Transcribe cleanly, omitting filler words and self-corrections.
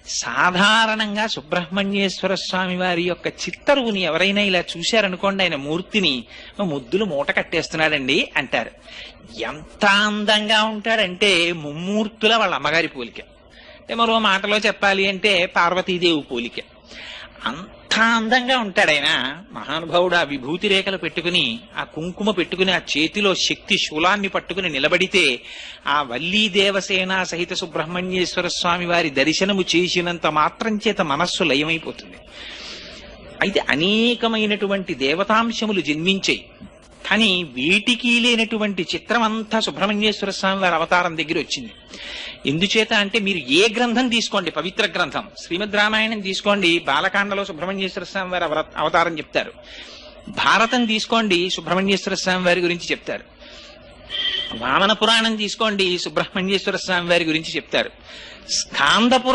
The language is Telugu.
సాధారణంగా సుబ్రహ్మణ్యేశ్వర స్వామి వారి యొక్క చిత్తరువుని ఎవరైనా ఇలా చూశారనుకోండి, ఆయన మూర్తిని ముద్దులు మూట కట్టేస్తున్నాడండి అంటారు. ఎంత అందంగా ఉంటాడంటే ముమ్మూర్తుల వాళ్ళ అమ్మగారి పోలిక. అంటే మరో మాటలో చెప్పాలి అంటే పార్వతీదేవి పోలిక. అంత అందంగా ఉంటాడు ఆయన. మహానుభావుడు ఆ విభూతి రేఖలు పెట్టుకుని, ఆ కుంకుమ పెట్టుకుని, ఆ చేతిలో శక్తి శూలాన్ని పట్టుకుని నిలబడితే ఆ వల్లీ దేవసేన సహిత సుబ్రహ్మణ్యేశ్వర స్వామి వారి దర్శనము చేసినంత మాత్రం చేత మనస్సు లయమైపోతుంది. అయితే అనేకమైనటువంటి దేవతాంశములు జన్మించాయి. కానీ వీటికి లేనటువంటి చిత్రం అంతా సుబ్రహ్మణ్యేశ్వర స్వామి వారి అవతారం దగ్గర వచ్చింది. ఎందుచేత అంటే మీరు ఏ గ్రంథం తీసుకోండి, పవిత్ర గ్రంథం శ్రీమద్ రామాయణం తీసుకోండి, బాలకాండలో సుబ్రహ్మణ్యేశ్వర స్వామి వారి అవతారం చెప్తారు. భారతం తీసుకోండి, సుబ్రహ్మణ్యేశ్వర స్వామి వారి గురించి చెప్తారు. వామన పురాణం తీసుకోండి, సుబ్రహ్మణ్యేశ్వర స్వామి వారి గురించి చెప్తారు. స్కాంద